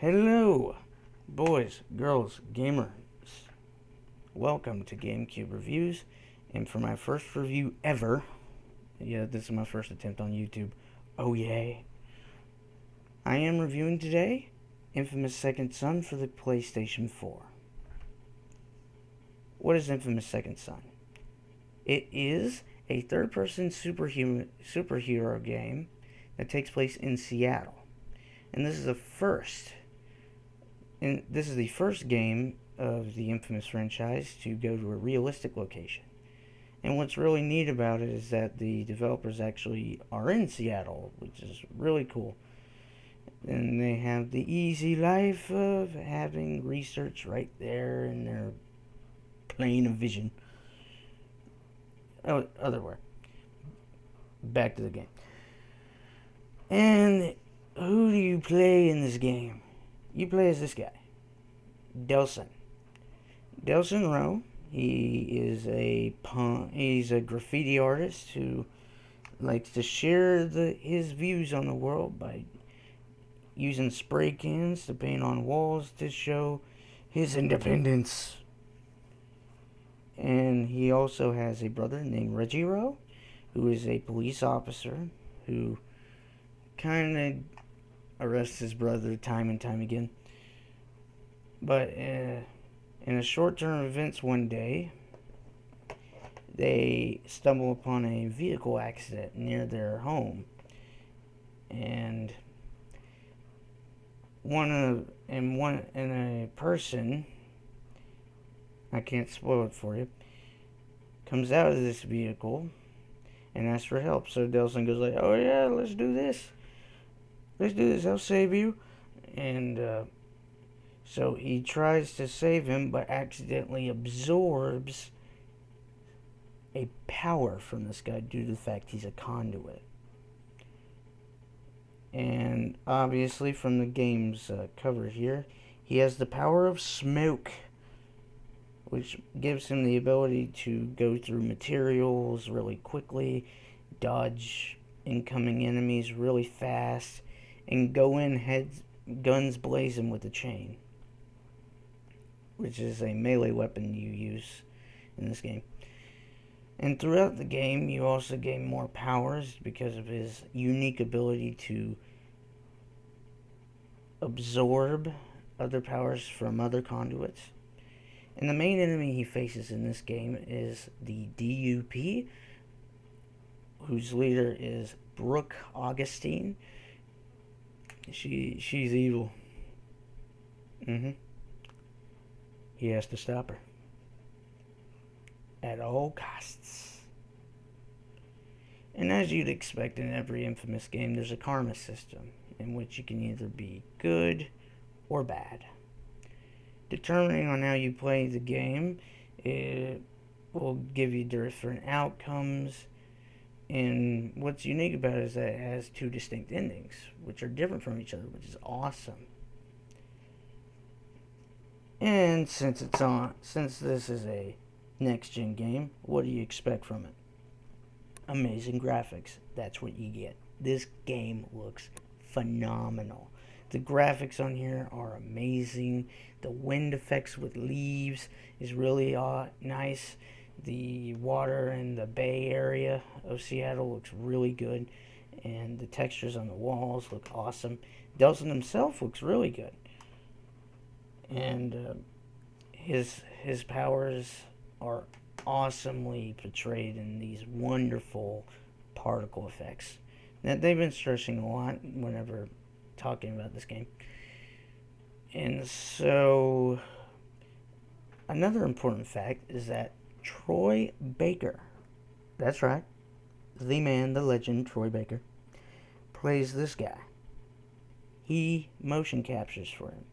Hello, boys, girls, gamers. Welcome to GCReviews, and for my first review ever, this is my first attempt on YouTube. Oh yay! I am reviewing today Infamous Second Son for the PlayStation 4. What is Infamous Second Son? It is a third-person superhero game that takes place in Seattle, and this is the first game of the Infamous franchise to go to a realistic location. And what's really neat about it is that the developers actually are in Seattle, which is really cool. And they have the easy life of having research right there in their plane of vision. Oh, otherwhere. Back to the game. And who do you play in this game? You play as this guy, Delson Rowe. He's a graffiti artist who likes to share his views on the world by using spray cans to paint on walls to show his independence. And he also has a brother named Reggie Rowe, who is a police officer who kind of arrests his brother time and time again. But in a short turn of events one day, they stumble upon a vehicle accident near their home, and a person, I can't spoil it for you, comes out of this vehicle and asks for help. So Delson goes like, "Oh yeah, let's do this. I'll save you." And so he tries to save him, but accidentally absorbs a power from this guy due to the fact he's a conduit. And obviously from the game's cover here, he has the power of smoke, which gives him the ability to go through materials really quickly, dodge incoming enemies really fast, and go in guns blazing with a chain, which is a melee weapon you use in this game. And throughout the game, you also gain more powers because of his unique ability to absorb other powers from other conduits. And the main enemy he faces in this game is the DUP, whose leader is Brooke Augustine. She's evil. He has to stop her at all costs. And as you'd expect in every Infamous game, there's a karma system in which you can either be good or bad. Determining on how you play the game, it will give you different outcomes. And what's unique about it is that it has two distinct endings, which are different from each other, which is awesome. And since this is a next-gen game, what do you expect from it? Amazing graphics. That's what you get. This game looks phenomenal. The graphics on here are amazing. The wind effects with leaves is really nice. The water in the Bay Area of Seattle looks really good. And the textures on the walls look awesome. Delson himself looks really good. And his powers are awesomely portrayed in these wonderful particle effects that they've been stressing a lot whenever talking about this game. And so another important fact is that Troy Baker, that's right, the man, the legend, Troy Baker, plays this guy. He motion captures for him.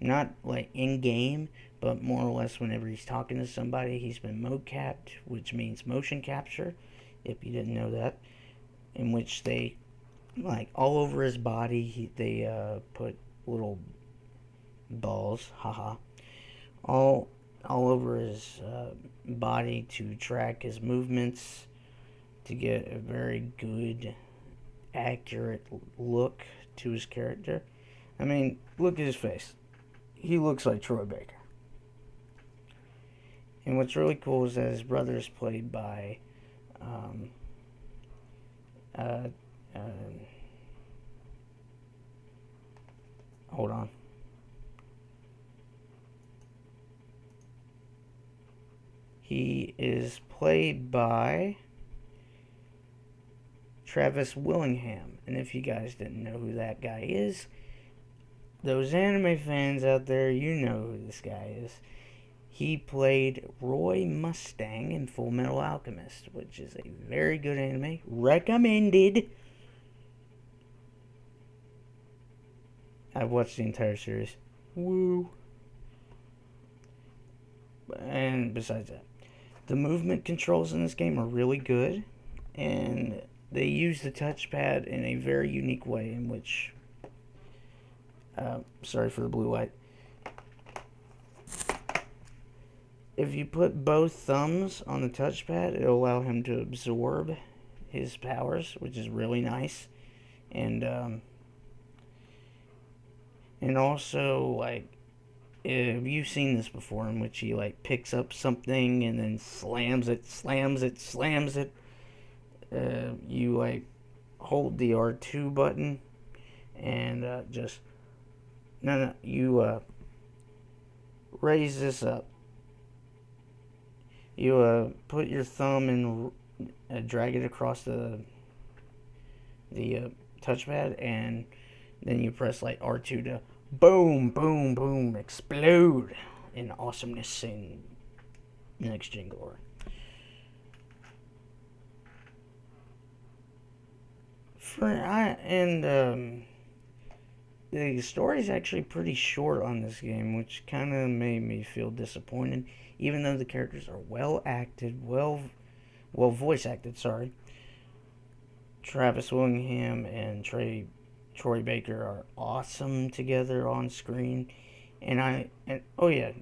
Not like in-game, but more or less whenever he's talking to somebody, he's been mocapped, which means motion capture, if you didn't know that, in which they, like, all over his body, they put little balls, all over his body to track his movements, to get a very good, accurate look to his character. I mean, look at his face. He looks like Troy Baker. And what's really cool is that his brother is played by um, uh, uh, hold on. He is played by Travis Willingham. And if you guys didn't know who that guy is, those anime fans out there, you know who this guy is. He played Roy Mustang in Full Metal Alchemist, which is a very good anime. Recommended. I've watched the entire series. Woo. And besides that, the movement controls in this game are really good, and they use the touchpad in a very unique way in which, sorry for the blue light. If you put both thumbs on the touchpad, it'll allow him to absorb his powers, which is really nice. And also, like, if you've seen this before, in which he, like, picks up something and then slams it, you, like, hold the R2 button and you raise this up. You put your thumb and drag it across the touchpad, and then you press like R2 to boom, boom, boom, explode in awesomeness and next gen glory. The story is actually pretty short on this game, which kind of made me feel disappointed, even though the characters are well acted, well voice acted. Sorry, Travis Willingham and Troy Baker are awesome together on screen, and oh yeah,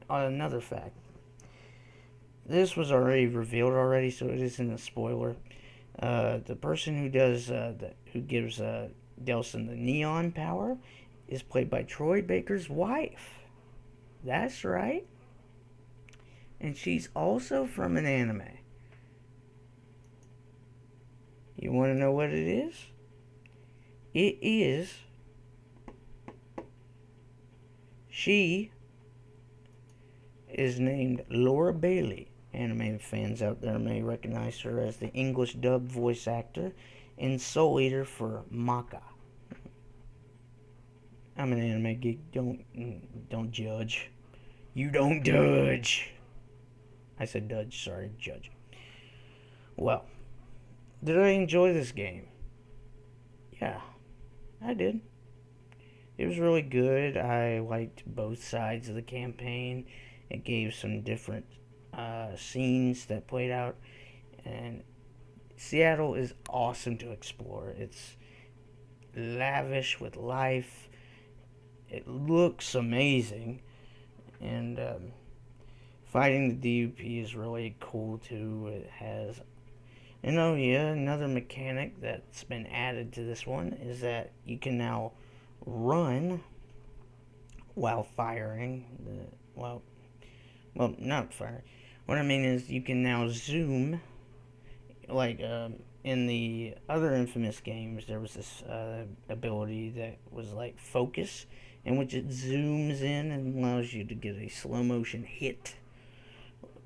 another fact. This was already revealed already, so it isn't a spoiler. The person who gives Delson the neon power is played by Troy Baker's wife. That's right. And she's also from an anime. You want to know what it is? She is named Laura Bailey. Anime fans out there may recognize her as the English dub voice actor and Soul Eater for Maka. I'm an anime geek. Don't judge. You don't judge. I said judge. Sorry, judge. Well, did I enjoy this game? Yeah, I did. It was really good. I liked both sides of the campaign. It gave some different scenes that played out, and Seattle is awesome to explore. It's lavish with life. It looks amazing, and fighting the DUP is really cool too. It has, and oh yeah, another mechanic that's been added to this one is that you can now run while firing. Well, not firing. What I mean is you can now zoom, like in the other Infamous games, there was this ability that was like focus, in which it zooms in and allows you to get a slow motion hit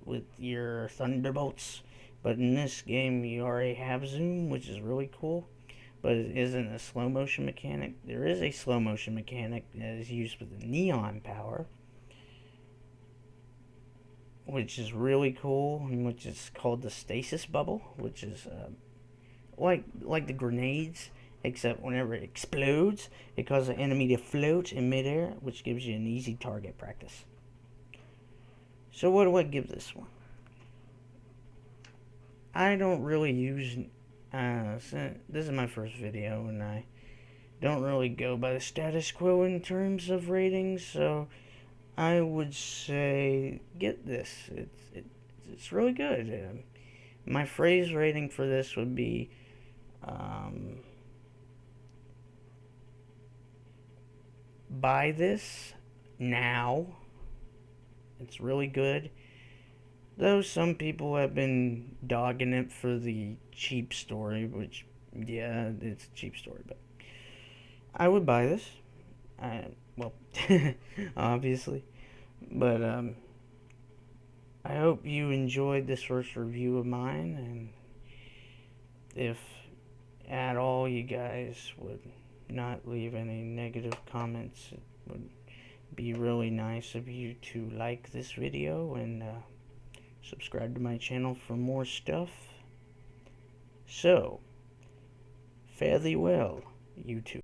with your thunderbolts. But in this game, you already have zoom, which is really cool. But it isn't a slow motion mechanic. There is a slow motion mechanic that is used with the neon power, which is really cool, and which is called the stasis bubble, which is like the grenades, except whenever it explodes, it causes the enemy to float in midair, which gives you an easy target practice. So what do I give this one? I don't really use... this is my first video, and I don't really go by the status quo in terms of ratings, so I would say get this. It's really good. My phrase rating for this would be buy this now. It's really good. Though some people have been dogging it for the cheap story, which, yeah, it's a cheap story, but I would buy this. Well, obviously. But, I hope you enjoyed this first review of mine, and if at all you guys would not leave any negative comments, it would be really nice of you to like this video and subscribe to my channel for more stuff. So, fare thee well, YouTube.